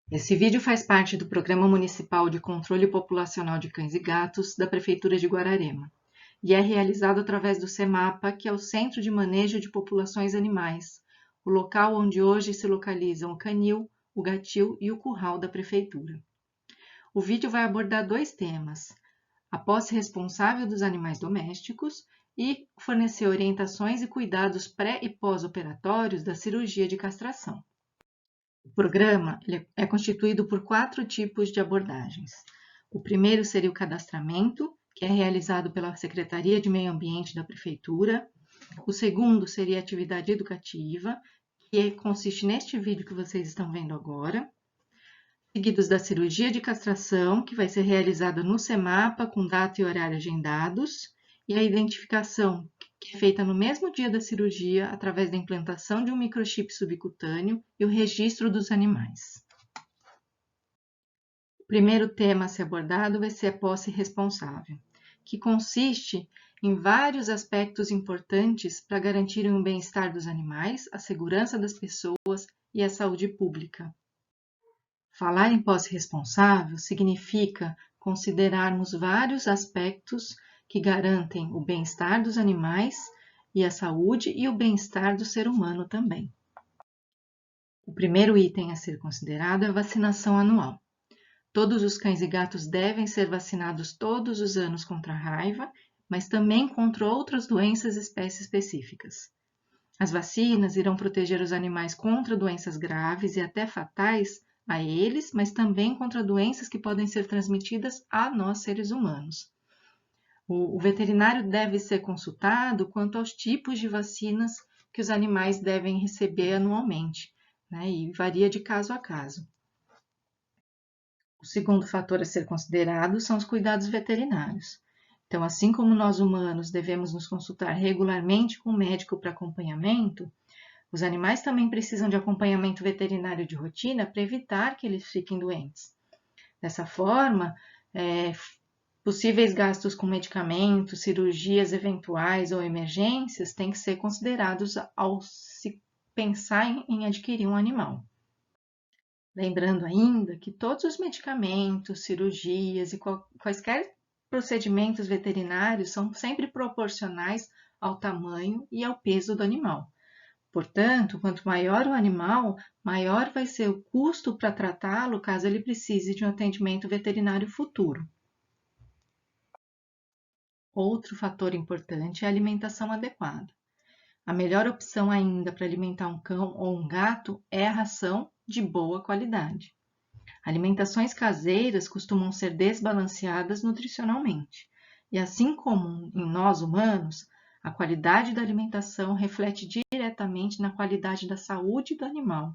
Esse vídeo faz parte do Programa Municipal de Controle Populacional de Cães e Gatos da Prefeitura de Guararema e é realizado através do CEMAPA, que é o Centro de Manejo de Populações Animais, o local onde hoje se localizam o canil, o gatil e o curral da Prefeitura. O vídeo vai abordar dois temas: a posse responsável dos animais domésticos e fornecer orientações e cuidados pré e pós-operatórios da cirurgia de castração. O programa é constituído por 4 tipos de abordagens. O primeiro seria o cadastramento, que é realizado pela Secretaria de Meio Ambiente da Prefeitura. O segundo seria a atividade educativa, que consiste neste vídeo que vocês estão vendo agora. Seguidos da cirurgia de castração, que vai ser realizada no CEMAPA, com data e horário agendados, e a identificação, que é feita no mesmo dia da cirurgia, através da implantação de um microchip subcutâneo e o registro dos animais. O primeiro tema a ser abordado vai ser a posse responsável, que consiste em vários aspectos importantes para garantir o bem-estar dos animais, a segurança das pessoas e a saúde pública. Falar em posse responsável significa considerarmos vários aspectos que garantem o bem-estar dos animais e a saúde e o bem-estar do ser humano também. O primeiro item a ser considerado é a vacinação anual. Todos os cães e gatos devem ser vacinados todos os anos contra a raiva, mas também contra outras doenças e espécies específicas. As vacinas irão proteger os animais contra doenças graves e até fatais a eles, mas também contra doenças que podem ser transmitidas a nós, seres humanos. O veterinário deve ser consultado quanto aos tipos de vacinas que os animais devem receber anualmente, né? E varia de caso a caso. O segundo fator a ser considerado são os cuidados veterinários. Então, assim como nós humanos devemos nos consultar regularmente com o médico para acompanhamento, os animais também precisam de acompanhamento veterinário de rotina para evitar que eles fiquem doentes. Dessa forma, possíveis gastos com medicamentos, cirurgias eventuais ou emergências têm que ser considerados ao se pensar em adquirir um animal. Lembrando ainda que todos os medicamentos, cirurgias e quaisquer procedimentos veterinários são sempre proporcionais ao tamanho e ao peso do animal. Portanto, quanto maior o animal, maior vai ser o custo para tratá-lo caso ele precise de um atendimento veterinário futuro. Outro fator importante é a alimentação adequada. A melhor opção ainda para alimentar um cão ou um gato é a ração de boa qualidade. Alimentações caseiras costumam ser desbalanceadas nutricionalmente, e assim como em nós humanos, a qualidade da alimentação reflete diretamente na qualidade da saúde do animal.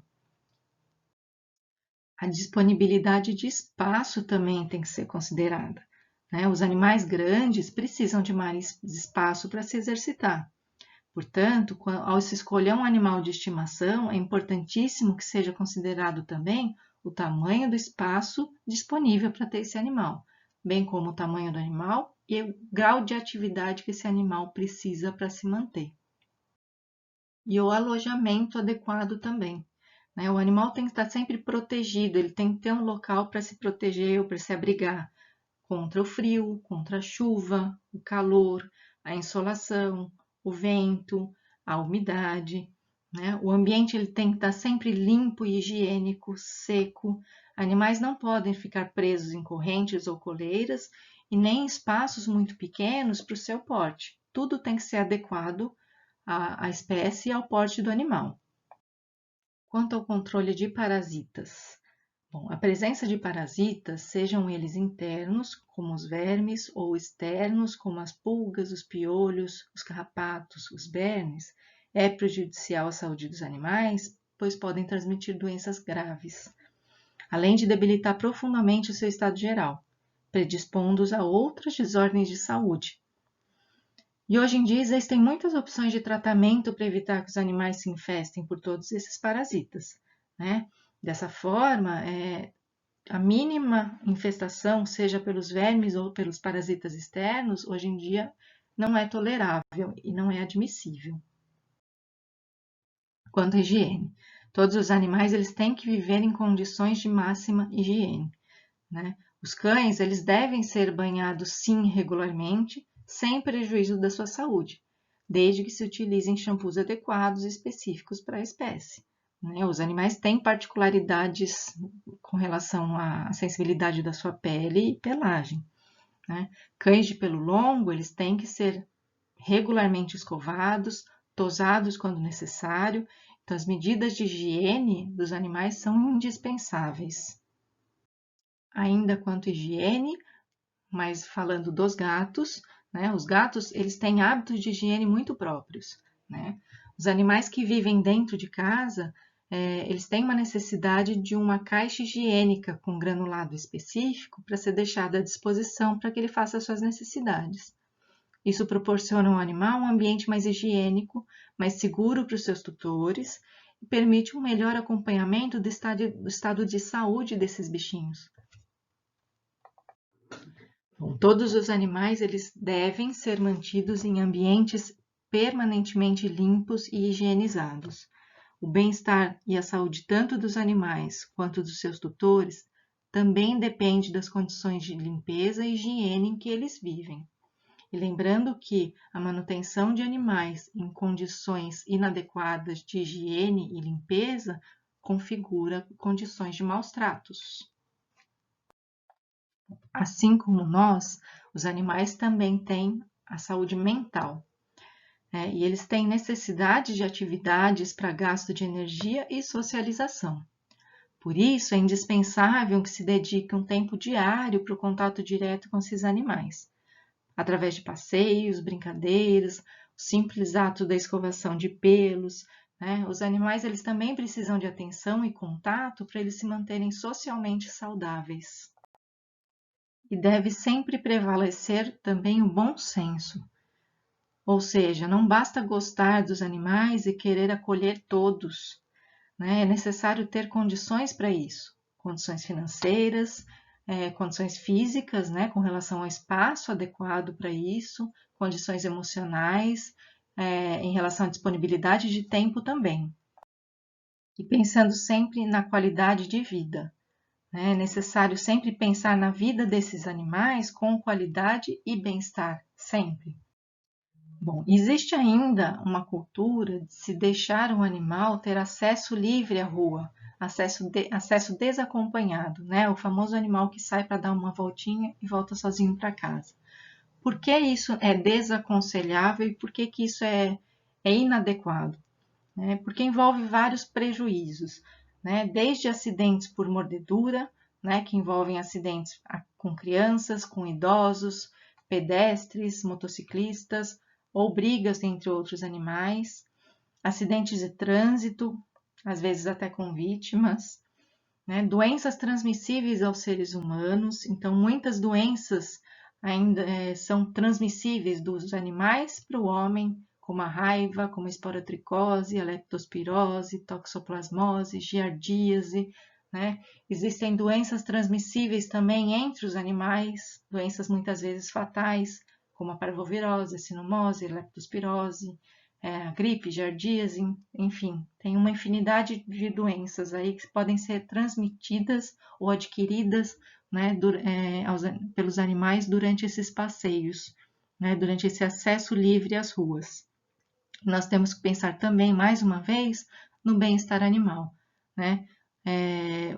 A disponibilidade de espaço também tem que ser considerada, né? Os animais grandes precisam de mais espaço para se exercitar. Portanto, ao se escolher um animal de estimação, é importantíssimo que seja considerado também o tamanho do espaço disponível para ter esse animal, bem como o tamanho do animal e o grau de atividade que esse animal precisa para se manter. E o alojamento adequado também. O animal tem que estar sempre protegido, ele tem que ter um local para se proteger ou para se abrigar contra o frio, contra a chuva, o calor, a insolação, o vento, a umidade. O ambiente ele tem que estar sempre limpo e higiênico, seco. Animais não podem ficar presos em correntes ou coleiras e nem em espaços muito pequenos para o seu porte. Tudo tem que ser adequado à espécie e ao porte do animal. Quanto ao controle de parasitas, a presença de parasitas, sejam eles internos, como os vermes, ou externos, como as pulgas, os piolhos, os carrapatos, os bernes, é prejudicial à saúde dos animais, pois podem transmitir doenças graves, além de debilitar profundamente o seu estado geral, predispondo-os a outras desordens de saúde. E hoje em dia existem muitas opções de tratamento para evitar que os animais se infestem por todos esses parasitas, né? Dessa forma, a mínima infestação, seja pelos vermes ou pelos parasitas externos, hoje em dia não é tolerável e não é admissível. Quanto à higiene, Todos os animais eles têm que viver em condições de máxima higiene, né? Os cães eles devem ser banhados sim regularmente, sem prejuízo da sua saúde, desde que se utilizem shampoos adequados e específicos para a espécie, né? Os animais têm particularidades com relação à sensibilidade da sua pele e pelagem, né? Cães de pelo longo eles têm que ser regularmente escovados, tosados quando necessário. Então, as medidas de higiene dos animais são indispensáveis. Ainda quanto à higiene, mas falando dos gatos, né? Os gatos eles têm hábitos de higiene muito próprios, né? Os animais que vivem dentro de casa, eles têm uma necessidade de uma caixa higiênica com granulado específico para ser deixada à disposição para que ele faça as suas necessidades. Isso proporciona ao animal um ambiente mais higiênico, mais seguro para os seus tutores e permite um melhor acompanhamento do estado de saúde desses bichinhos. Bom, todos os animais eles devem ser mantidos em ambientes permanentemente limpos e higienizados. O bem-estar e a saúde tanto dos animais quanto dos seus tutores também depende das condições de limpeza e higiene em que eles vivem. E lembrando que a manutenção de animais em condições inadequadas de higiene e limpeza configura condições de maus tratos. Assim como nós, os animais também têm a saúde mental, né? E eles têm necessidade de atividades para gasto de energia e socialização. Por isso, é indispensável que se dedique um tempo diário para o contato direto com esses animais, através de passeios, brincadeiras, o simples ato da escovação de pelos, né? Os animais eles também precisam de atenção e contato para eles se manterem socialmente saudáveis. E deve sempre prevalecer também o bom senso, ou seja, não basta gostar dos animais e querer acolher todos, né? É necessário ter condições para isso, condições financeiras, condições físicas, né, com relação ao espaço adequado para isso, condições emocionais, em relação à disponibilidade de tempo também. E pensando sempre na qualidade de vida, né? É necessário sempre pensar na vida desses animais com qualidade e bem-estar, sempre. Bom, existe ainda uma cultura de se deixar um animal ter acesso livre à rua, acesso desacompanhado, né? O famoso animal que sai para dar uma voltinha e volta sozinho para casa. Por que isso é desaconselhável e por que isso é inadequado? Né? Porque envolve vários prejuízos, né? Desde acidentes por mordedura, né? Que envolvem acidentes com crianças, com idosos, pedestres, motociclistas, ou brigas entre outros animais, acidentes de trânsito, às vezes até com vítimas, né? Doenças transmissíveis aos seres humanos. Então, muitas doenças ainda são transmissíveis dos animais para o homem, como a raiva, como a esporotricose, a leptospirose, toxoplasmose, giardíase, né? Existem doenças transmissíveis também entre os animais, doenças muitas vezes fatais, como a parvovirose, a sinomose, a leptospirose, a gripe, giardíase, enfim, tem uma infinidade de doenças aí que podem ser transmitidas ou adquiridas, né, pelos animais durante esses passeios, né, durante esse acesso livre às ruas. Nós temos que pensar também, mais uma vez, no bem-estar animal, né?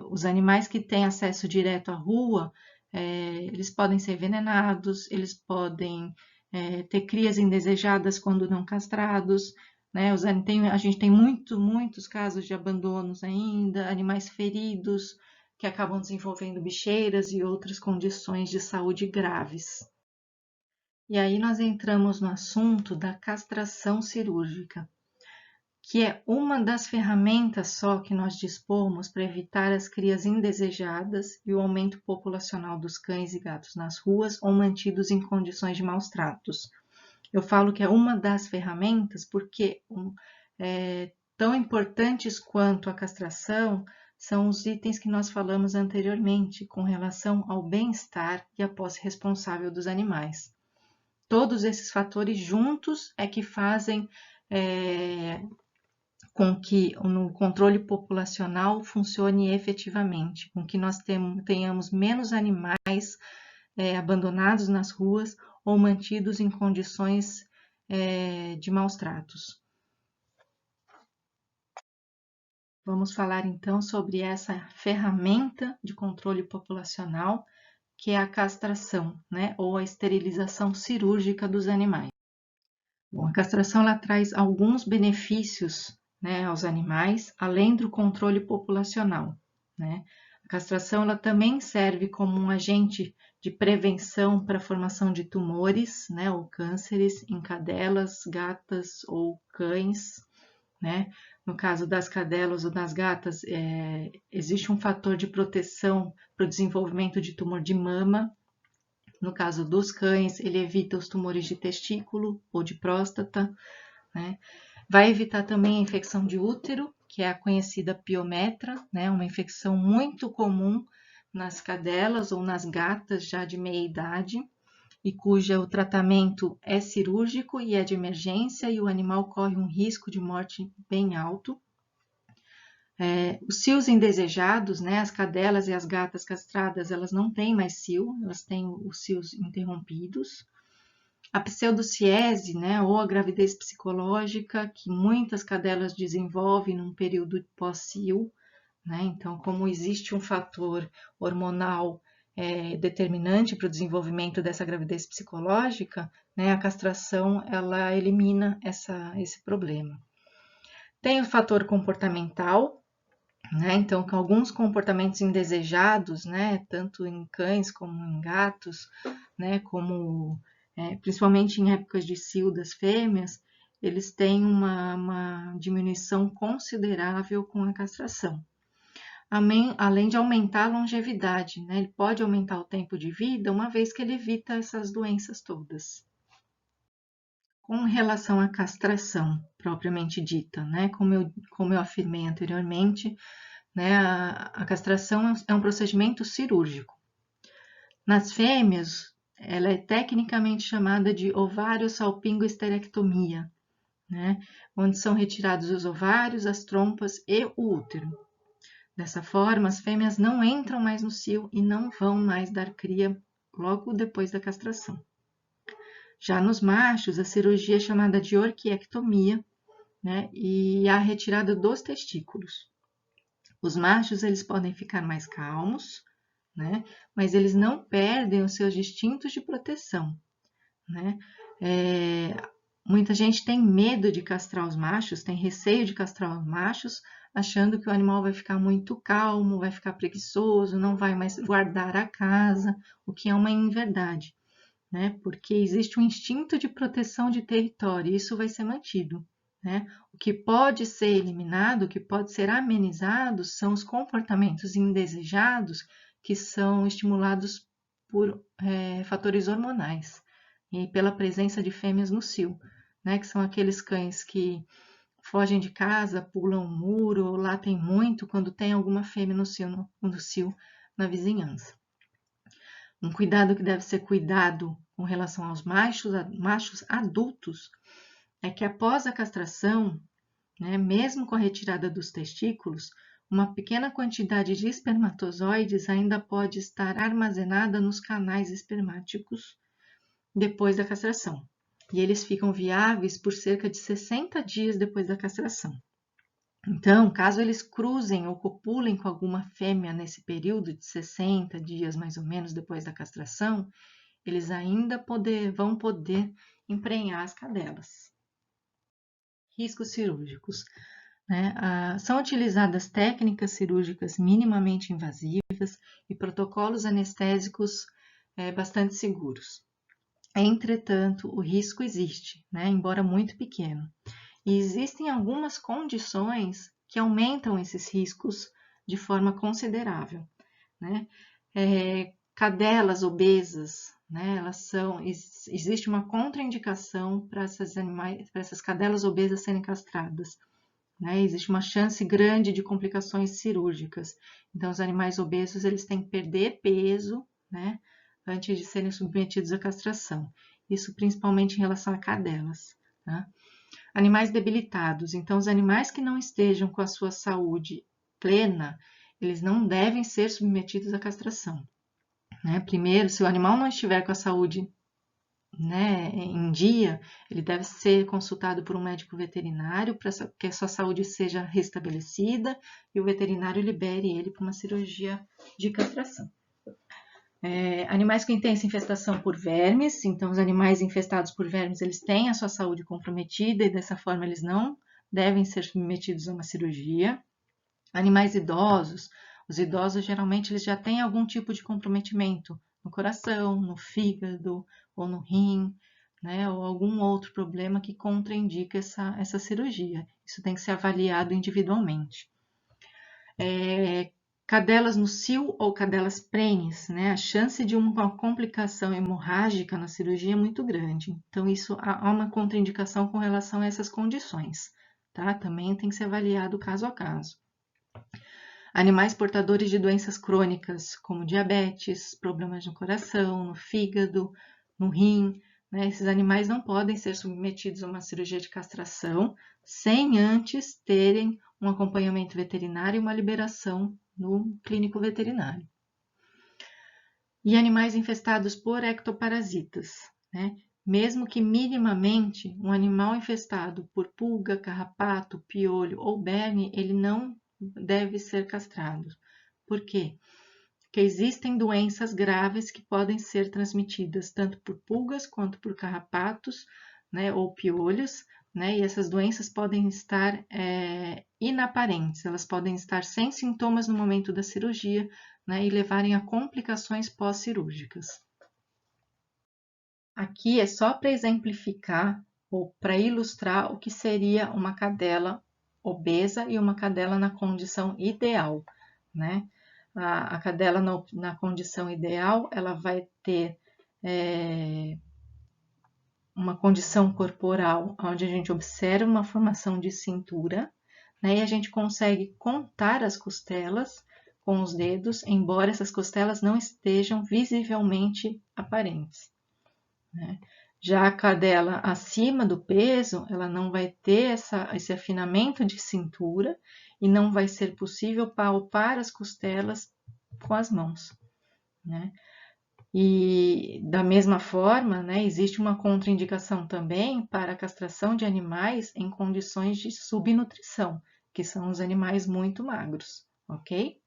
Os animais que têm acesso direto à rua, eles podem ser envenenados, eles podem ter crias indesejadas quando não castrados, né? A gente tem muitos casos de abandonos ainda, animais feridos que acabam desenvolvendo bicheiras e outras condições de saúde graves. E aí nós entramos no assunto da castração cirúrgica, que é uma das ferramentas só que nós dispomos para evitar as crias indesejadas e o aumento populacional dos cães e gatos nas ruas ou mantidos em condições de maus tratos. Eu falo que é uma das ferramentas porque tão importantes quanto a castração são os itens que nós falamos anteriormente com relação ao bem-estar e a posse responsável dos animais. Todos esses fatores juntos é que fazem com que no controle populacional funcione efetivamente, com que nós tenhamos menos animais abandonados nas ruas ou mantidos em condições de maus tratos. Vamos falar então sobre essa ferramenta de controle populacional, que é a castração, né, ou a esterilização cirúrgica dos animais. Bom, a castração ela traz alguns benefícios, né, aos animais, além do controle populacional, né? A castração ela também serve como um agente de prevenção para a formação de tumores, né, ou cânceres em cadelas, gatas ou cães, né? No caso das cadelas ou das gatas, existe um fator de proteção para o desenvolvimento de tumor de mama. No caso dos cães, ele evita os tumores de testículo ou de próstata, né? Vai evitar também a infecção de útero, que é a conhecida piometra, né? Uma infecção muito comum nas cadelas ou nas gatas já de meia idade, e cujo tratamento é cirúrgico e é de emergência, e o animal corre um risco de morte bem alto. Os cios indesejados, né, as cadelas e as gatas castradas, elas não têm mais cio, elas têm os cios interrompidos. A pseudociese, né, ou a gravidez psicológica, que muitas cadelas desenvolvem num período pós-cio, né? Então, como existe um fator hormonal determinante para o desenvolvimento dessa gravidez psicológica, né, a castração ela elimina esse problema. Tem o fator comportamental, né? Então, com alguns comportamentos indesejados, né, tanto em cães como em gatos, né, como principalmente em épocas de cio das fêmeas, eles têm uma diminuição considerável com a castração. Além de aumentar a longevidade, né? Ele pode aumentar o tempo de vida, uma vez que ele evita essas doenças todas. Com relação à castração propriamente dita, né? Como eu afirmei anteriormente, né? A castração é um procedimento cirúrgico. Nas fêmeas, ela é tecnicamente chamada de ovário-salpingo-esterectomia, né? Onde são retirados os ovários, as trompas e o útero. Dessa forma, as fêmeas não entram mais no cio e não vão mais dar cria logo depois da castração. Já nos machos, a cirurgia é chamada de orquiectomia, né, e a retirada dos testículos. Os machos eles podem ficar mais calmos, né, mas eles não perdem os seus instintos de proteção, né? Muita gente tem medo de castrar os machos, tem receio de castrar os machos, achando que o animal vai ficar muito calmo, vai ficar preguiçoso, não vai mais guardar a casa, o que é uma inverdade, né? Porque existe um instinto de proteção de território e isso vai ser mantido, né? O que pode ser eliminado, o que pode ser amenizado são os comportamentos indesejados que são estimulados por fatores hormonais e pela presença de fêmeas no cio, né? Que são aqueles cães que fogem de casa, pulam um muro, ou latem muito quando tem alguma fêmea no cio na vizinhança. Um cuidado que deve ser cuidado com relação aos machos adultos é que após a castração, né, mesmo com a retirada dos testículos, uma pequena quantidade de espermatozoides ainda pode estar armazenada nos canais espermáticos depois da castração. E eles ficam viáveis por cerca de 60 dias depois da castração. Então, caso eles cruzem ou copulem com alguma fêmea nesse período de 60 dias, mais ou menos, depois da castração, eles ainda vão poder emprenhar as cadelas. Riscos cirúrgicos. Né? São utilizadas técnicas cirúrgicas minimamente invasivas e protocolos anestésicos bastante seguros. Entretanto, o risco existe, né? Embora muito pequeno. E existem algumas condições que aumentam esses riscos de forma considerável, né? Cadelas obesas, né? Existe uma contraindicação para essas cadelas obesas serem castradas, né? Existe uma chance grande de complicações cirúrgicas. Então, os animais obesos eles têm que perder peso, né? Antes de serem submetidos à castração. Isso principalmente em relação a cadelas, né? Animais debilitados. Então, os animais que não estejam com a sua saúde plena, eles não devem ser submetidos à castração. Né? Primeiro, se o animal não estiver com a saúde, né, em dia, ele deve ser consultado por um médico veterinário para que a sua saúde seja restabelecida e o veterinário libere ele para uma cirurgia de castração. Animais que têm essa infestação por vermes, então os animais infestados por vermes, eles têm a sua saúde comprometida e dessa forma eles não devem ser submetidos a uma cirurgia. Animais idosos, os idosos geralmente eles já têm algum tipo de comprometimento no coração, no fígado ou no rim, né, ou algum outro problema que contraindica essa cirurgia. Isso tem que ser avaliado individualmente. Cadelas no cio ou cadelas prenhes, né? A chance de uma complicação hemorrágica na cirurgia é muito grande. Então, isso há uma contraindicação com relação a essas condições, tá? Também tem que ser avaliado caso a caso. Animais portadores de doenças crônicas, como diabetes, problemas no coração, no fígado, no rim, né? Esses animais não podem ser submetidos a uma cirurgia de castração sem antes terem um acompanhamento veterinário e uma liberação no clínico veterinário. E animais infestados por ectoparasitas, né? Mesmo que minimamente um animal infestado por pulga, carrapato, piolho ou berne, ele não deve ser castrado. Por quê? Porque existem doenças graves que podem ser transmitidas tanto por pulgas quanto por carrapatos, né, ou piolhos, né, e essas doenças podem estar inaparentes, elas podem estar sem sintomas no momento da cirurgia, né, e levarem a complicações pós-cirúrgicas. Aqui é só para exemplificar ou para ilustrar o que seria uma cadela obesa e uma cadela na condição ideal, né? A cadela na condição ideal, ela vai ter uma condição corporal onde a gente observa uma formação de cintura, né? E a gente consegue contar as costelas com os dedos, embora essas costelas não estejam visivelmente aparentes, né? Já a cadela acima do peso, ela não vai ter esse afinamento de cintura e não vai ser possível palpar as costelas com as mãos, né? E da mesma forma, né, existe uma contraindicação também para a castração de animais em condições de subnutrição, que são os animais muito magros, ok?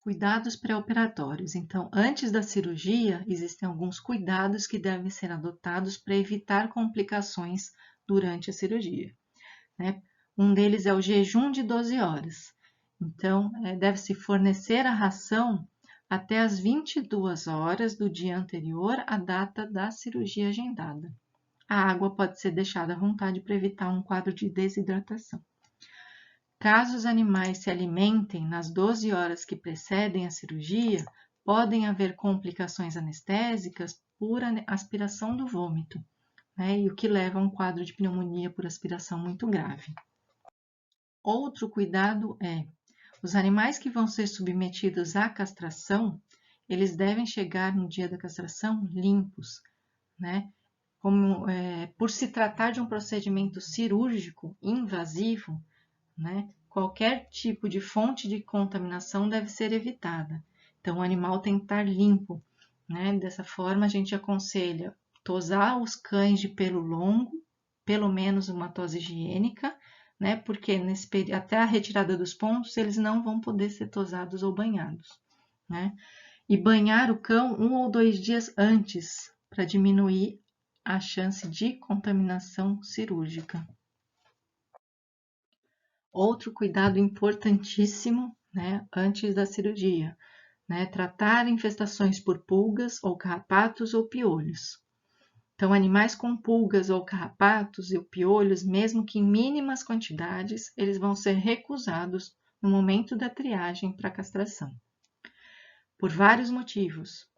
Cuidados pré-operatórios. Então, antes da cirurgia, existem alguns cuidados que devem ser adotados para evitar complicações durante a cirurgia, né? Um deles é o jejum de 12 horas. Então, deve-se fornecer a ração até as 22 horas do dia anterior à data da cirurgia agendada. A água pode ser deixada à vontade para evitar um quadro de desidratação. Caso os animais se alimentem nas 12 horas que precedem a cirurgia, podem haver complicações anestésicas por aspiração do vômito, né? E o que leva a um quadro de pneumonia por aspiração muito grave. Outro cuidado é, os animais que vão ser submetidos à castração, eles devem chegar no dia da castração limpos, né? Por se tratar de um procedimento cirúrgico invasivo, né? Qualquer tipo de fonte de contaminação deve ser evitada. Então, o animal tem que estar limpo, né? Dessa forma, a gente aconselha tosar os cães de pelo longo, pelo menos uma tosa higiênica, né? Porque até a retirada dos pontos, eles não vão poder ser tosados ou banhados, né? E banhar o cão 1 ou 2 dias antes, para diminuir a chance de contaminação cirúrgica. Outro cuidado importantíssimo, né, antes da cirurgia, né, tratar infestações por pulgas ou carrapatos ou piolhos. Então, animais com pulgas ou carrapatos e piolhos, mesmo que em mínimas quantidades, eles vão ser recusados no momento da triagem para castração. Por vários motivos.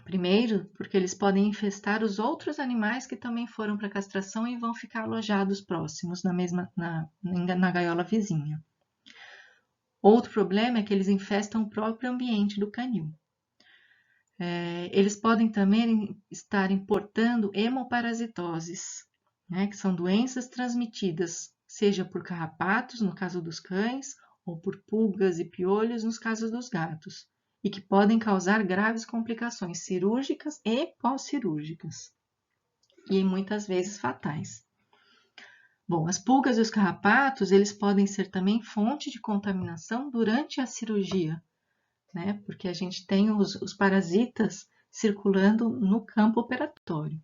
Primeiro, porque eles podem infestar os outros animais que também foram para castração e vão ficar alojados próximos na gaiola vizinha. Outro problema é que eles infestam o próprio ambiente do canil. Eles podem também estar importando hemoparasitoses, né, que são doenças transmitidas, seja por carrapatos, no caso dos cães, ou por pulgas e piolhos, nos casos dos gatos, e que podem causar graves complicações cirúrgicas e pós-cirúrgicas, e muitas vezes fatais. Bom, as pulgas e os carrapatos, eles podem ser também fonte de contaminação durante a cirurgia, né? Porque a gente tem os parasitas circulando no campo operatório,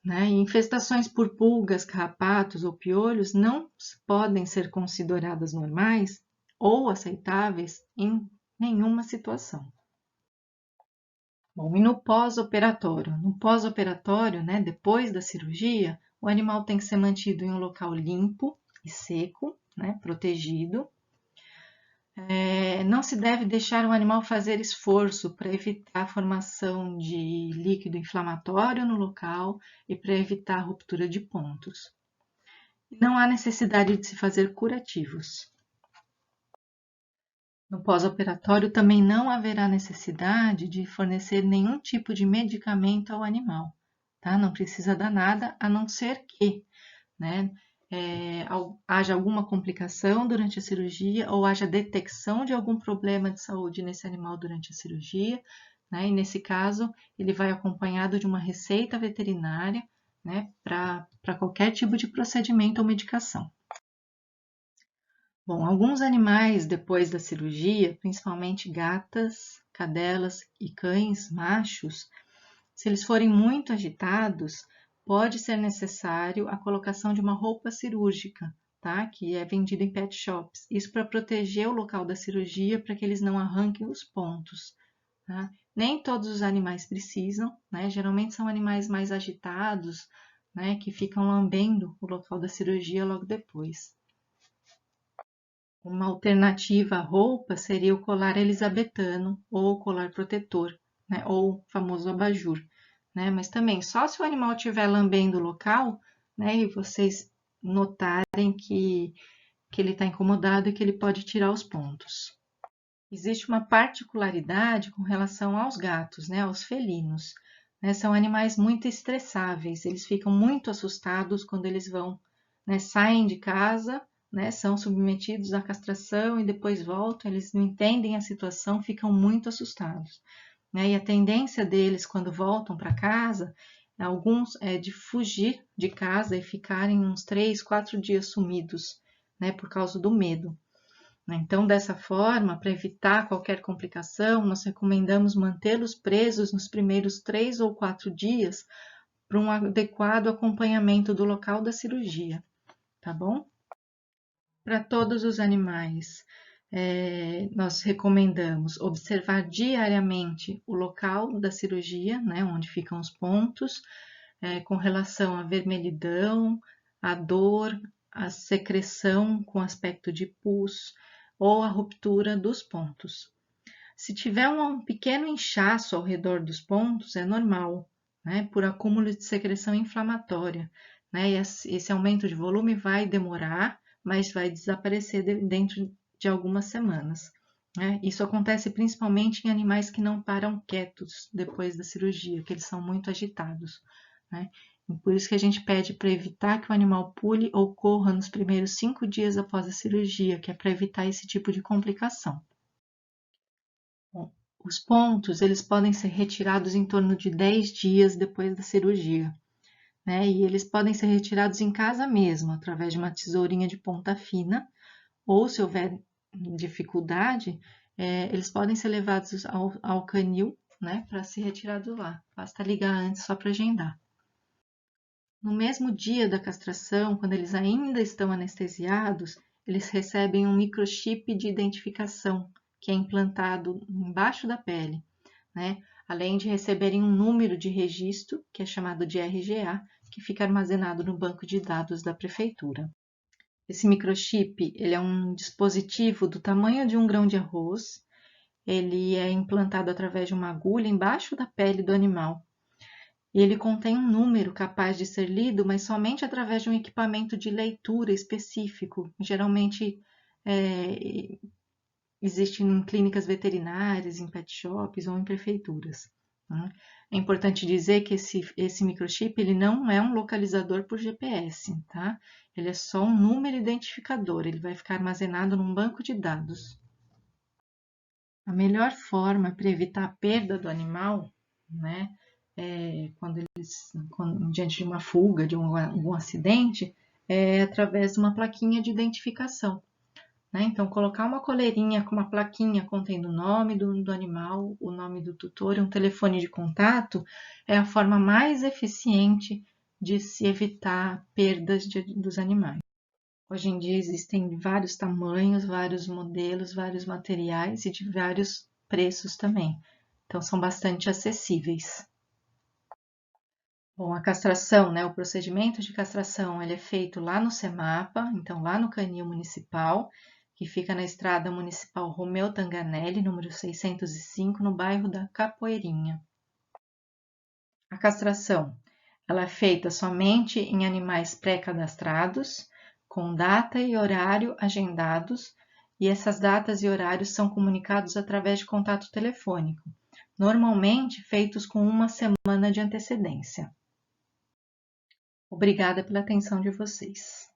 né? E infestações por pulgas, carrapatos ou piolhos não podem ser consideradas normais ou aceitáveis em nenhuma situação. Bom, e no pós-operatório? No pós-operatório, né, depois da cirurgia, o animal tem que ser mantido em um local limpo e seco, né, protegido. Não se deve deixar o animal fazer esforço para evitar a formação de líquido inflamatório no local e para evitar a ruptura de pontos. Não há necessidade de se fazer curativos. No pós-operatório também não haverá necessidade de fornecer nenhum tipo de medicamento ao animal, tá? Não precisa dar nada, a não ser que, né, haja alguma complicação durante a cirurgia ou haja detecção de algum problema de saúde nesse animal durante a cirurgia, né? E nesse caso, ele vai acompanhado de uma receita veterinária, né, para qualquer tipo de procedimento ou medicação. Bom, alguns animais depois da cirurgia, principalmente gatas, cadelas e cães machos, se eles forem muito agitados, pode ser necessário a colocação de uma roupa cirúrgica, tá? Que é vendida em pet shops. Isso para proteger o local da cirurgia, para que eles não arranquem os pontos, tá? Nem todos os animais precisam, né? Geralmente são animais mais agitados, né? Que ficam lambendo o local da cirurgia logo depois. Uma alternativa à roupa seria o colar elisabetano ou o colar protetor, né? Ou o famoso abajur, né? Mas também só se o animal estiver lambendo o local, né? E vocês notarem que ele está incomodado e que ele pode tirar os pontos. Existe uma particularidade com relação aos gatos, né? Aos felinos, né? São animais muito estressáveis, eles ficam muito assustados quando eles vão, né? Saem de casa, né, são submetidos à castração e depois voltam, eles não entendem a situação, ficam muito assustados, né? E a tendência deles quando voltam para casa, alguns é de fugir de casa e ficarem uns 3, 4 dias sumidos, né, por causa do medo. Então, dessa forma, para evitar qualquer complicação, nós recomendamos mantê-los presos nos primeiros 3 ou 4 dias para um adequado acompanhamento do local da cirurgia, tá bom? Para todos os animais, nós recomendamos observar diariamente o local da cirurgia, né, onde ficam os pontos, com relação à vermelhidão, à dor, à secreção com aspecto de pus ou a ruptura dos pontos. Se tiver um pequeno inchaço ao redor dos pontos, é normal, né, por acúmulo de secreção inflamatória, né, e esse aumento de volume vai demorar, mas vai desaparecer dentro de algumas semanas, né? Isso acontece principalmente em animais que não param quietos depois da cirurgia, que eles são muito agitados, né? E por isso que a gente pede para evitar que o animal pule ou corra nos primeiros 5 dias após a cirurgia, que é para evitar esse tipo de complicação. Bom, os pontos, eles podem ser retirados em torno de 10 dias depois da cirurgia, né? E eles podem ser retirados em casa mesmo, através de uma tesourinha de ponta fina, ou se houver dificuldade, eles podem ser levados ao canil, né, para ser retirados lá. Basta ligar antes só para agendar. No mesmo dia da castração, quando eles ainda estão anestesiados, eles recebem um microchip de identificação, que é implantado embaixo da pele, né? Além de receberem um número de registro, que é chamado de RGA, que fica armazenado no banco de dados da prefeitura. Esse microchip, ele é um dispositivo do tamanho de um grão de arroz, ele é implantado através de uma agulha embaixo da pele do animal. E ele contém um número capaz de ser lido, mas somente através de um equipamento de leitura específico. Geralmente existe em clínicas veterinárias, em pet shops ou em prefeituras, É importante dizer que esse microchip ele não é um localizador por GPS, tá? Ele é só um número identificador, ele vai ficar armazenado num banco de dados. A melhor forma para evitar a perda do animal, né, diante de uma fuga, de algum acidente, é através de uma plaquinha de identificação. Né? Então, colocar uma coleirinha com uma plaquinha contendo o nome do animal, o nome do tutor e um telefone de contato é a forma mais eficiente de se evitar perdas dos animais. Hoje em dia existem vários tamanhos, vários modelos, vários materiais e de vários preços também. Então, são bastante acessíveis. Bom, a castração, né? O procedimento de castração, ele é feito lá no CEMAPA, então lá no canil municipal, que fica na estrada municipal Romeu Tanganelli, número 605, no bairro da Capoeirinha. A castração, ela é feita somente em animais pré-cadastrados, com data e horário agendados, e essas datas e horários são comunicados através de contato telefônico, normalmente feitos com uma semana de antecedência. Obrigada pela atenção de vocês.